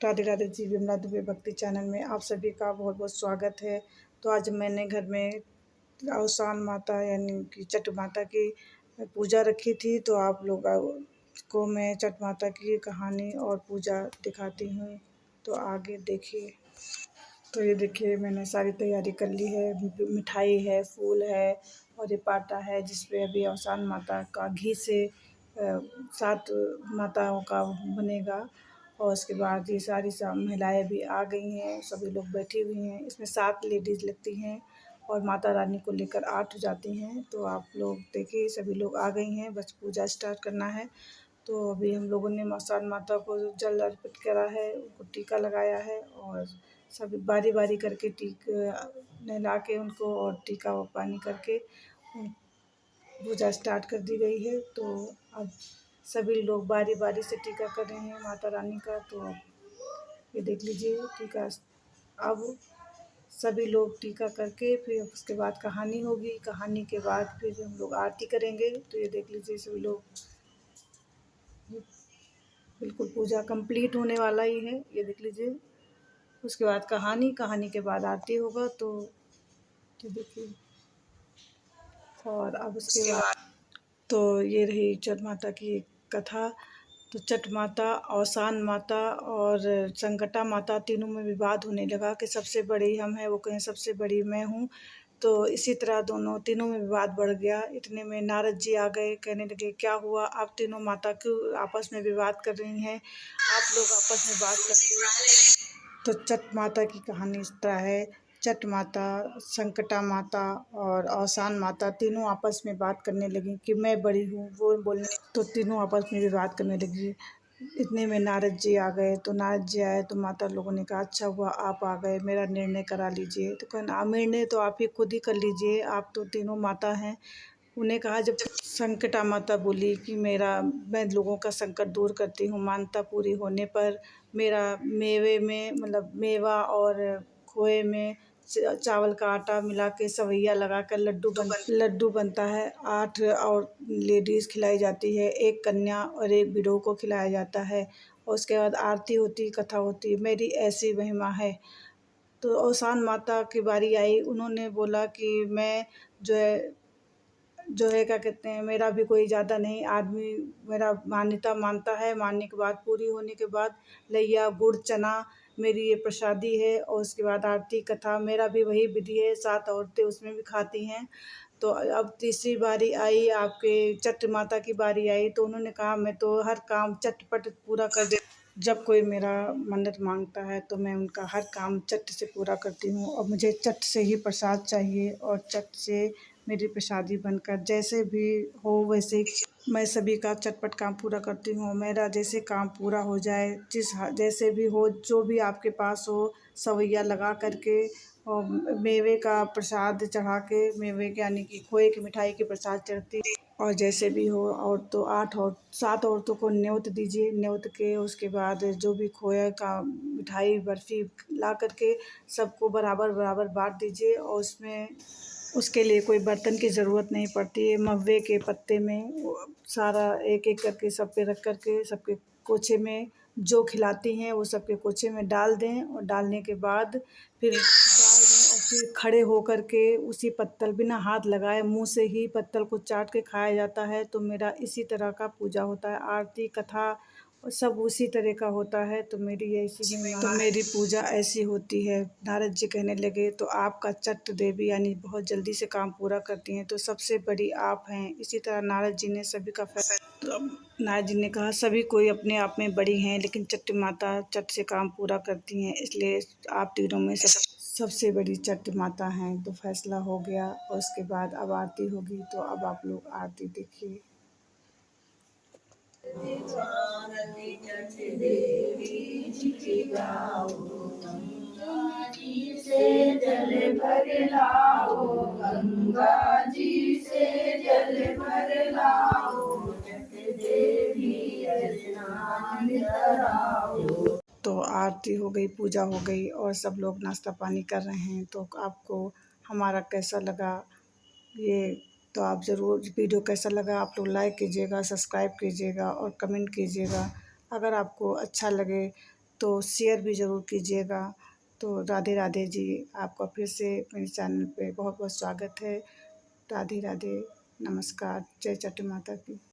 राधे राधे जी। विमला दुबे भक्ति चैनल में आप सभी का बहुत बहुत स्वागत है। तो आज मैंने घर में अवसान माता यानी कि छठ माता की पूजा रखी थी। तो आप लोग को मैं छठ माता की कहानी और पूजा दिखाती हूँ, तो आगे देखिए। तो ये देखिए, मैंने सारी तैयारी कर ली है। मिठाई है, फूल है और ये पाटा है जिसपे अभी अवसान माता का घी से 7 माताओं का बनेगा। और उसके बाद ये सारी महिलाएं भी आ गई हैं, सभी लोग बैठी हुई हैं। इसमें 7 लेडीज़ लगती हैं और माता रानी को लेकर 8 जाती हैं। तो आप लोग देखिए, सभी लोग आ गई हैं, बस पूजा स्टार्ट करना है। तो अभी हम लोगों ने अवसान माता को जल अर्पित करा है, उनको टीका लगाया है और सभी बारी बारी करके नहला के उनको और टीका व पानी करके पूजा स्टार्ट कर दी गई है। तो अब सभी लोग बारी बारी से टीका कर रहे हैं माता रानी का। तो ये देख लीजिए टीका। अब सभी लोग टीका करके फिर उसके बाद कहानी होगी। कहानी के बाद फिर हम लोग आरती करेंगे। तो ये देख लीजिए, सभी लोग बिल्कुल पूजा कंप्लीट होने वाला ही है, ये देख लीजिए। उसके बाद कहानी के बाद आरती होगा। तो देखिए, और अब उसके बाद तो ये रही छठ माता की कथा। तो छठ माता, अवसान माता और संकटा माता तीनों में विवाद होने लगा कि सबसे बड़ी हम हैं, वो कहें सबसे बड़ी मैं हूँ। तो इसी तरह तीनों में विवाद बढ़ गया। इतने में नारद जी आ गए, कहने लगे क्या हुआ, आप तीनों माता क्यों आपस में विवाद कर रही हैं, आप लोग आपस में बात करके। तो छठ माता की कहानी इस तरह है। छठ माता, संकटा माता और अवसान माता तीनों आपस में बात करने लगी कि मैं बड़ी हूँ, वो बोलने। तो तीनों आपस में भी बात करने लगी। इतने में नारद जी आ गए। तो नारद जी आए तो माता लोगों ने कहा अच्छा हुआ आप आ गए, मेरा निर्णय करा लीजिए। तो कहना निर्णय तो आप ही खुद ही कर लीजिए, आप तो तीनों माता हैं। उन्हें कहा, जब संकटा माता बोली कि मैं लोगों का संकट दूर करती हूँ, मानता पूरी होने पर मेरा मेवे में मतलब मेवा और खोए में चावल का आटा मिला के सवैया लगा कर लड्डू बनता है। 8 और लेडीज़ खिलाई जाती है, 1 कन्या और 1 विडो को खिलाया जाता है। और उसके बाद आरती होती, कथा होती। मेरी ऐसी महिमा है। तो अवसान माता की बारी आई। उन्होंने बोला कि मैं जो है क्या कहते हैं, मेरा भी कोई ज़्यादा नहीं, आदमी मेरा मान्यता मानता है, मानने के बाद पूरी होने के बाद लैया गुड़ चना मेरी ये प्रसादी है। और उसके बाद आरती कथा मेरा भी वही विधि है, 7 औरतें उसमें भी खाती हैं। तो अब तीसरी बारी आई, आपके छठ माता की बारी आई। तो उन्होंने कहा मैं तो हर काम चटपट पूरा कर दे। जब कोई मेरा मन्नत मांगता है तो मैं उनका हर काम चट से पूरा करती हूँ और मुझे चट से ही प्रसाद चाहिए और चट से मेरी प्रसादी बनकर जैसे भी हो वैसे मैं सभी का चटपट काम पूरा करती हूँ। मेरा जैसे काम पूरा हो जाए, जैसे भी हो, जो भी आपके पास हो, सवैया लगा करके और मेवे का प्रसाद चढ़ा के, मेवे के यानी कि खोए की मिठाई की प्रसाद चढ़ती। और जैसे भी हो, और तो 8 और 7 औरतों को न्योत दीजिए। न्योत के उसके बाद जो भी खोए का मिठाई बर्फ़ी ला करके सबको बराबर बराबर बांट दीजिए। और उसके लिए कोई बर्तन की ज़रूरत नहीं पड़ती है। महुए के पत्ते में वो सारा एक एक करके सब पे रख करके सबके कोछे में जो खिलाती हैं वो सबके कोछे में डाल दें। और डालने के बाद फिर डाल दें और फिर खड़े होकर के उसी पत्तल, बिना हाथ लगाए मुंह से ही पत्तल को चाट के खाया जाता है। तो मेरा इसी तरह का पूजा होता है, आरती कथा और सब उसी तरह का होता है। तो मेरी पूजा ऐसी होती है। नारद जी कहने लगे तो आपका चट देवी यानी बहुत जल्दी से काम पूरा करती हैं, तो सबसे बड़ी आप हैं। इसी तरह नारद जी ने सभी का तो नारद जी ने कहा सभी कोई अपने आप में बड़ी हैं, लेकिन चट माता चट से काम पूरा करती हैं, इसलिए आप तीनों में सबसे बड़ी चट माता हैं। तो फैसला हो गया। और उसके बाद अब आरती होगी। तो अब आप लोग आरती देखिए। भारती छठ देवी जी गाओ, गंगा जी से जल भर लाओ, गंगा जी से जल भर लाओ, छठ देवी स्नान कराओ। तो आरती हो गई, पूजा हो गई और सब लोग नाश्ता पानी कर रहे हैं। तो आपको हमारा कैसा लगा ये, तो आप ज़रूर वीडियो कैसा लगा आप लोग लाइक कीजिएगा, सब्सक्राइब कीजिएगा और कमेंट कीजिएगा। अगर आपको अच्छा लगे तो शेयर भी ज़रूर कीजिएगा। तो राधे राधे जी, आपका फिर से मेरे चैनल पे बहुत बहुत स्वागत है। राधे राधे, नमस्कार, जय छठ माता की।